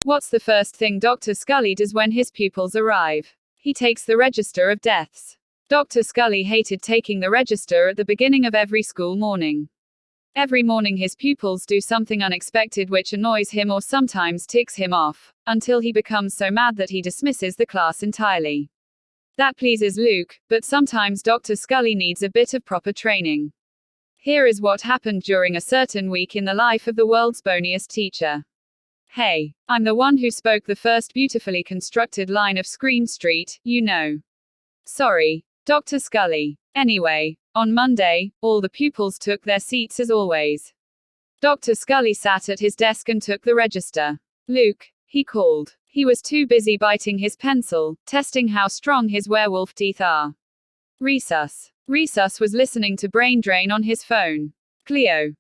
What's the first thing Dr. Skulley does when his pupils arrive? He takes the register of deaths. Dr. Skulley hated taking the register at the beginning of every school morning. Every morning his pupils do something unexpected which annoys him or sometimes ticks him off, until he becomes so mad that he dismisses the class entirely. That pleases Luke, but sometimes Dr. Skulley needs a bit of proper training. Here is what happened during a certain week in the life of the world's boniest teacher. Hey, I'm the one who spoke the first beautifully constructed line of Scream Street, you know. Sorry, Dr. Skulley. Anyway, on Monday, all the pupils took their seats as always. Dr. Skulley sat at his desk and took the register. Luke, he called. He was too busy biting his pencil, testing how strong his werewolf teeth are. Rhesus was listening to Brain Drain on his phone. Cleo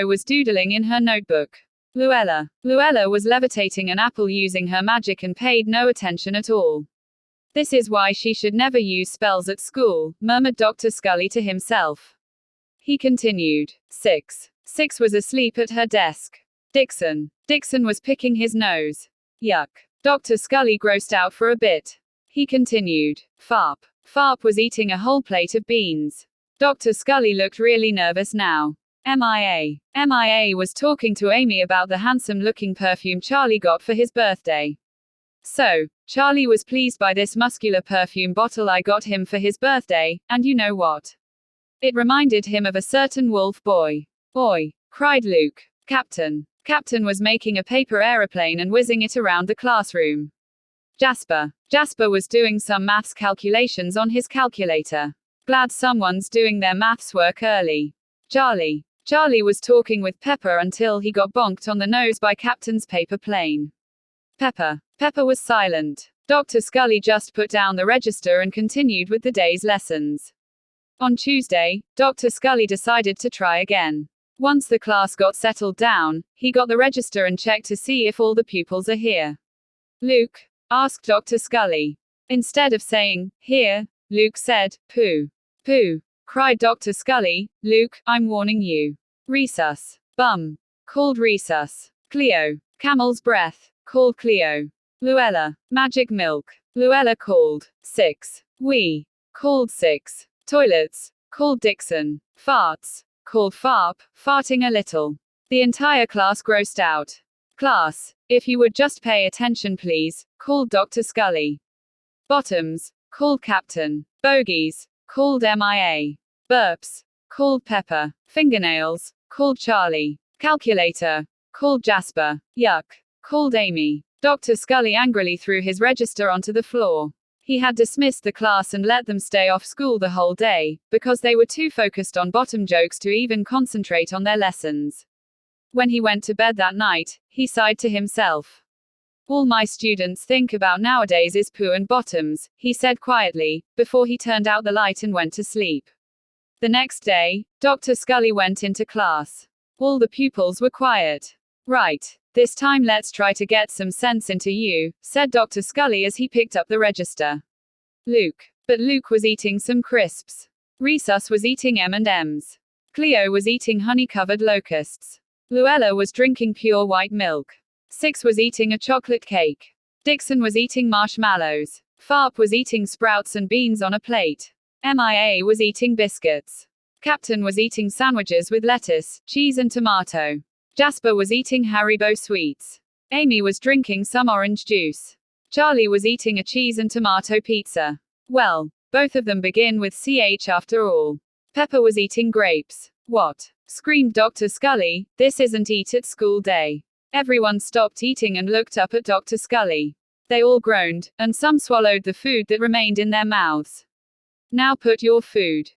was doodling in her notebook. Luella was levitating an apple using her magic and paid no attention at all. This is why she should never use spells at school, murmured Dr. Skulley to himself. He continued. Six was asleep at her desk. Dixon was picking his nose. Yuck. Dr. Skulley grossed out for a bit. He continued. Farp was eating a whole plate of beans. Dr. Skulley looked really nervous now. MIA was talking to Amy about the handsome-looking perfume Charlie got for his birthday. So, Charlie was pleased by this muscular perfume bottle I got him for his birthday, and you know what? It reminded him of a certain wolf boy. Oi! Cried Luke. Captain was making a paper aeroplane and whizzing it around the classroom. Jasper was doing some maths calculations on his calculator. Glad someone's doing their maths work early. Charlie was talking with Pepper until he got bonked on the nose by Captain's paper plane. Pepper was silent. Dr. Skulley just put down the register and continued with the day's lessons. On Tuesday, Dr. Skulley decided to try again. Once the class got settled down, he got the register and checked to see if all the pupils are here. Luke? Asked Dr. Skulley. Instead of saying, here, Luke said, pooh. Pooh. Cried Dr. Skulley. Luke, I'm warning you. Rhesus. Bum. Called Rhesus. Cleo. Camel's breath. Called Cleo. Luella. Magic milk. Luella called. 6. We. Called 6. Toilets. Called Dixon. Farts. Called Farp, farting a little. The entire class grossed out. Class, if you would just pay attention please, called Dr. Skulley. Bottoms, called Captain. Bogies, called MIA. Burps, called Pepper. Fingernails, called Charlie. Calculator, called Jasper. Yuck, called Amy. Dr. Skulley angrily threw his register onto the floor. He had dismissed the class and let them stay off school the whole day, because they were too focused on bottom jokes to even concentrate on their lessons. When he went to bed that night, he sighed to himself. All my students think about nowadays is poo and bottoms, he said quietly, before he turned out the light and went to sleep. The next day, Dr. Skulley went into class. All the pupils were quiet. Right. This time let's try to get some sense into you, said Dr. Skulley as he picked up the register. But Luke was eating some crisps. Rhesus was eating M&Ms. Cleo was eating honey-covered locusts. Luella was drinking pure white milk. 6 was eating a chocolate cake. Dixon was eating marshmallows. Farp was eating sprouts and beans on a plate. MIA was eating biscuits. Captain was eating sandwiches with lettuce, cheese and tomato. Jasper was eating Haribo sweets. Amy was drinking some orange juice. Charlie was eating a cheese and tomato pizza. Well, both of them begin with CH after all. Pepper was eating grapes. What? Screamed Dr. Skulley, this isn't eat at school day. Everyone stopped eating and looked up at Dr. Skulley. They all groaned, and some swallowed the food that remained in their mouths. Now put your food